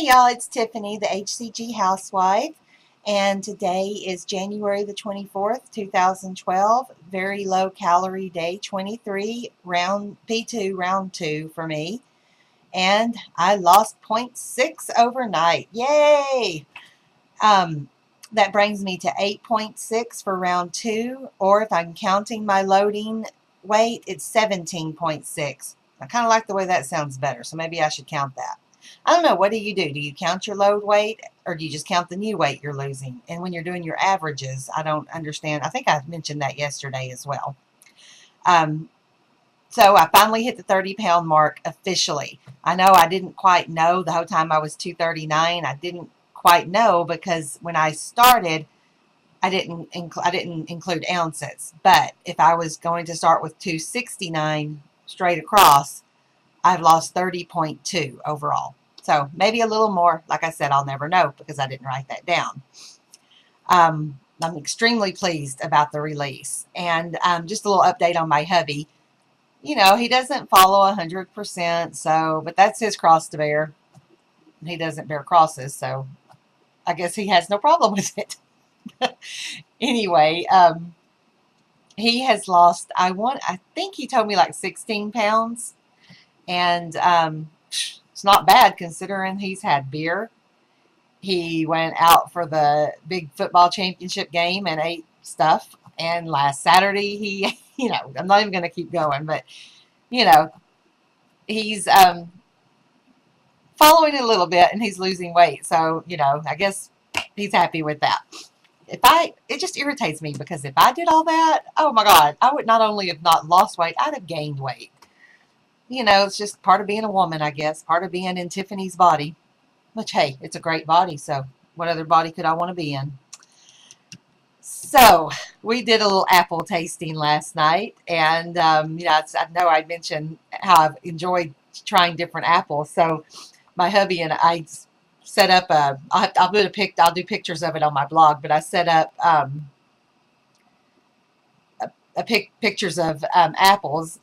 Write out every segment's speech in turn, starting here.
Hey y'all, it's Tiffany, the HCG housewife, and today is January the 24th, 2012. Very low calorie day 23, round P2, round 2 for me. And I lost zero point 0.6 overnight. Yay! That brings me to 8.6 for round 2, or if I'm counting my loading weight, it's 17.6. I kind of like the way that sounds better, so maybe I should count that. I don't know. What do? Do you count your load weight, or do you just count the new weight you're losing? And when you're doing your averages, I don't understand. I think I mentioned that yesterday as well. So I finally hit the 30-pound mark officially. I know I didn't quite know the whole time I was 239. I didn't quite know because when I started, I didn't include ounces. But if I was going to start with 269 straight across, I've lost 30.2 overall. So maybe a little more. Like I said, I'll never know because I didn't write that down. I'm extremely pleased about the release. And just a little update on my hubby. You know, he doesn't follow 100%, so, but that's his cross to bear. He doesn't bear crosses, so I guess he has no problem with it. Anyway, he has lost, I think he told me like 16 pounds. And it's not bad considering he's had beer. He went out for the big football championship game and ate stuff. And last Saturday, he, I'm not even going to keep going, but, he's following it a little bit and he's losing weight. So, I guess he's happy with that. It just irritates me because if I did all that, oh my God, I would not only have not lost weight, I'd have gained weight. It's just part of being a woman, I guess. Part of being in Tiffany's body. Which, hey, it's a great body, so what other body could I want to be in? So, we did a little apple tasting last night. And, I know I mentioned how I've enjoyed trying different apples. So, my hubby and I set up I'll do pictures of it on my blog, but I set up pictures of apples.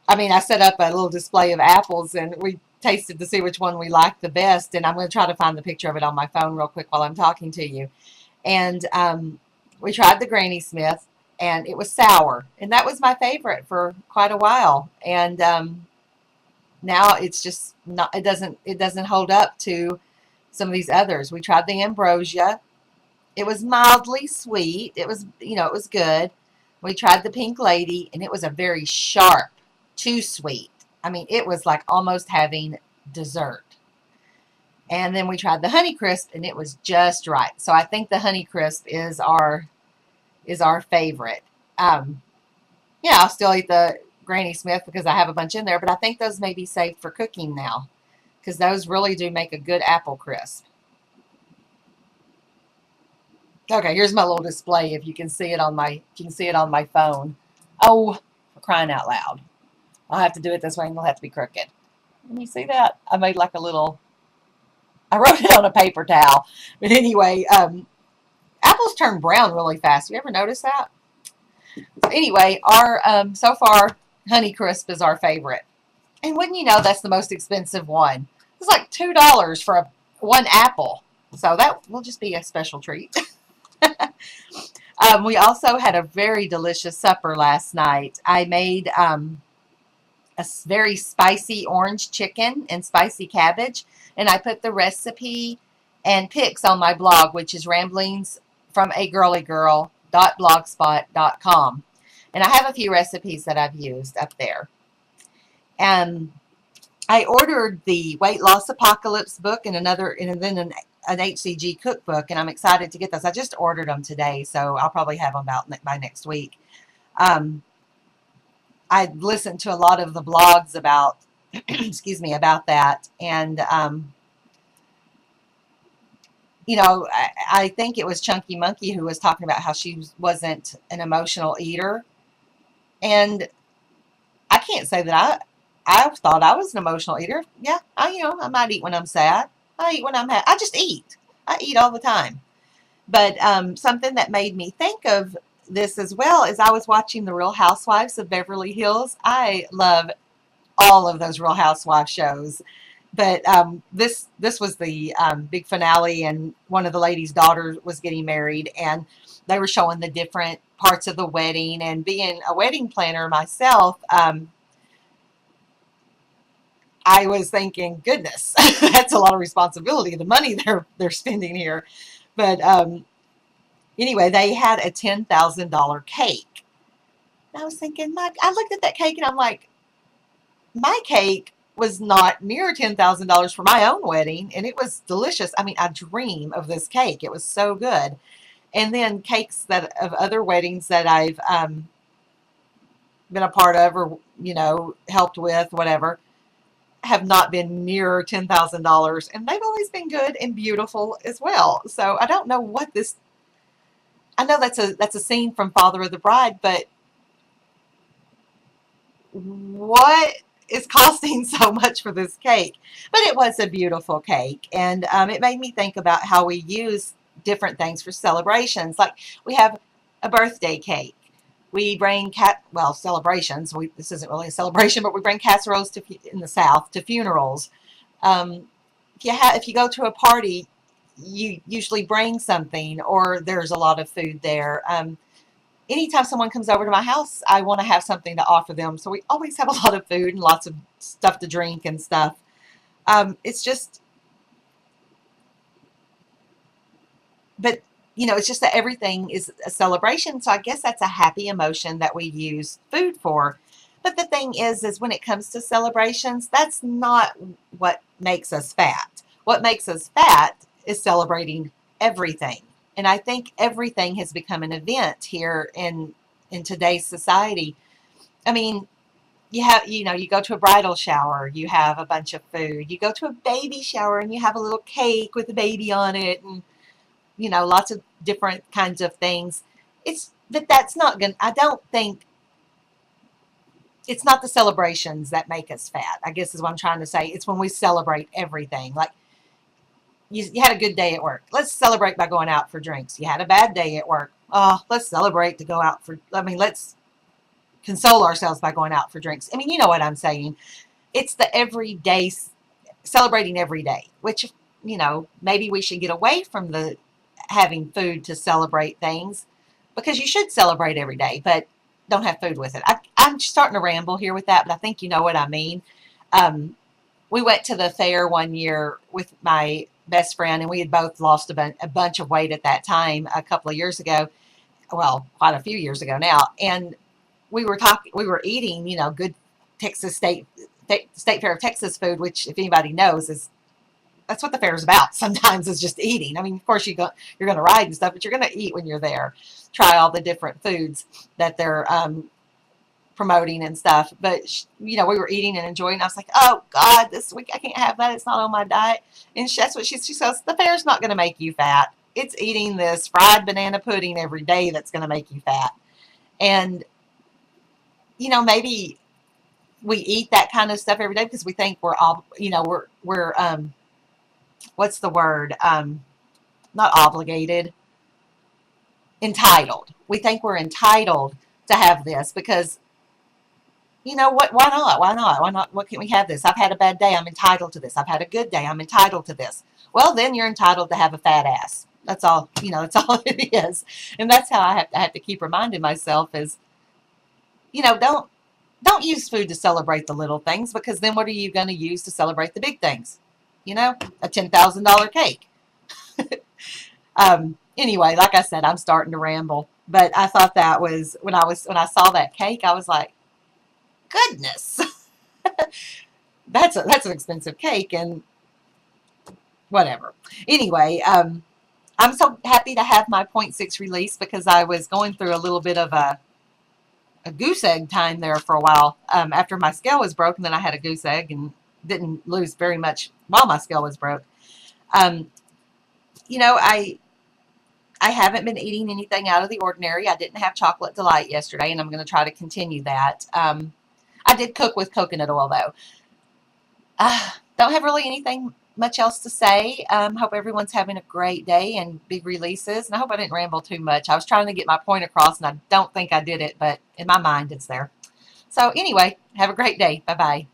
I set up a little display of apples, and we tasted to see which one we liked the best. And I'm going to try to find the picture of it on my phone real quick while I'm talking to you. And we tried the Granny Smith, and it was sour. And that was my favorite for quite a while. And now it's just not. It doesn't hold up to some of these others. We tried the Ambrosia. It was mildly sweet. It was, it was good. We tried the Pink Lady, and it was a very sharp. Too sweet. It was like almost having dessert. And then we tried the Honeycrisp, and it was just right. So I think the Honeycrisp is our favorite. I'll still eat the Granny Smith because I have a bunch in there, but I think those may be saved for cooking now because those really do make a good apple crisp. Okay, here's my little display. If you can see it on my phone. Oh, for crying out loud. I'll have to do it this way and it'll have to be crooked. Can you see that? I made like I wrote it on a paper towel. But anyway, apples turn brown really fast. You ever notice that? So anyway, our so far, Honeycrisp is our favorite. And wouldn't you know, that's the most expensive one. It's like $2 for one apple. So that will just be a special treat. We also had a very delicious supper last night. I made a very spicy orange chicken and spicy cabbage. And I put the recipe and pics on my blog, which is ramblingsfromagirlygirl.blogspot.com. And I have a few recipes that I've used up there. And I ordered the Weight Loss Apocalypse book and then an HCG cookbook. And I'm excited to get those. I just ordered them today, so I'll probably have them out by next week. I listened to a lot of the blogs about, about that. And, I think it was Chunky Monkey who was talking about how she wasn't an emotional eater. And I can't say that I thought I was an emotional eater. Yeah, I might eat when I'm sad. I eat when I'm happy. I just eat. I eat all the time. But something that made me think of this as well is I was watching the Real Housewives of Beverly Hills. I love all of those Real Housewives shows. But this was the big finale, and one of the ladies' daughters was getting married, and they were showing the different parts of the wedding. And being a wedding planner myself, I was thinking, goodness, that's a lot of responsibility. The money they're spending here, but anyway, they had a $10,000 cake. And I was thinking, I looked at that cake and I'm like, my cake was not near $10,000 for my own wedding, and it was delicious. I mean, I dream of this cake. It was so good. And then cakes that of other weddings that I've been a part of, or helped with, whatever, have not been near $10,000, and they've always been good and beautiful as well. So I don't know what this. I know that's a scene from Father of the Bride, but what is costing so much for this cake? But it was a beautiful cake, and it made me think about how we use different things for celebrations. Like, we have a birthday cake. We bring celebrations. This isn't really a celebration, but we bring casseroles in the South to funerals. If you go to a party, you usually bring something, or there's a lot of food there. Anytime someone comes over to my house, I want to have something to offer them. So we always have a lot of food and lots of stuff to drink and stuff. It's just, but it's just that everything is a celebration. So I guess that's a happy emotion that we use food for. But the thing is when it comes to celebrations, that's not what makes us fat. What makes us fat is celebrating everything. And I think everything has become an event here in today's society. I mean, you go to a bridal shower, you have a bunch of food. You go to a baby shower and you have a little cake with a baby on it, and lots of different kinds of things. But that's not going. I don't think it's not the celebrations that make us fat, I guess is what I'm trying to say. It's when we celebrate everything. Like, you had a good day at work. Let's celebrate by going out for drinks. You had a bad day at work. Oh, let's celebrate to go out let's console ourselves by going out for drinks. I mean, you know what I'm saying. It's the everyday, celebrating every day, which, maybe we should get away from the having food to celebrate things, because you should celebrate every day, but don't have food with it. I'm starting to ramble here with that, but I think you know what I mean. We went to the fair one year with my best friend, and we had both lost a bunch of weight at that time a couple of years ago. Well, quite a few years ago now. And we were eating, good Texas State Fair of Texas food, which, if anybody knows, that's what the fair is about. Sometimes it's just eating. I mean, of course you're going to ride and stuff, but you're going to eat when you're there. Try all the different foods that they're promoting and stuff. But we were eating and enjoying. I was like, oh God, this week I can't have that. It's not on my diet. And that's what she says. The fair's not going to make you fat. It's eating this fried banana pudding every day that's going to make you fat. And maybe we eat that kind of stuff every day because we think we're all, we're what's the word? Not obligated, entitled. We think we're entitled to have this because, what? Why not? Why not? Why not? What, can we have this? I've had a bad day. I'm entitled to this. I've had a good day. I'm entitled to this. Well, then you're entitled to have a fat ass. That's all. That's all it is. And that's how I have to keep reminding myself is, don't use food to celebrate the little things, because then what are you going to use to celebrate the big things? A $10,000 cake. Anyway, like I said, I'm starting to ramble, but I thought that was when I saw that cake, I was like, goodness, that's an expensive cake, and whatever. Anyway, I'm so happy to have my 0.6 release, because I was going through a little bit of a goose egg time there for a while. After my scale was broke, and then I had a goose egg and didn't lose very much while my scale was broke. I haven't been eating anything out of the ordinary. I didn't have chocolate delight yesterday, and I'm going to try to continue that. I did cook with coconut oil, though. Don't have really anything much else to say. Hope everyone's having a great day and big releases. And I hope I didn't ramble too much. I was trying to get my point across, and I don't think I did it, but in my mind it's there. So anyway, have a great day. Bye-bye.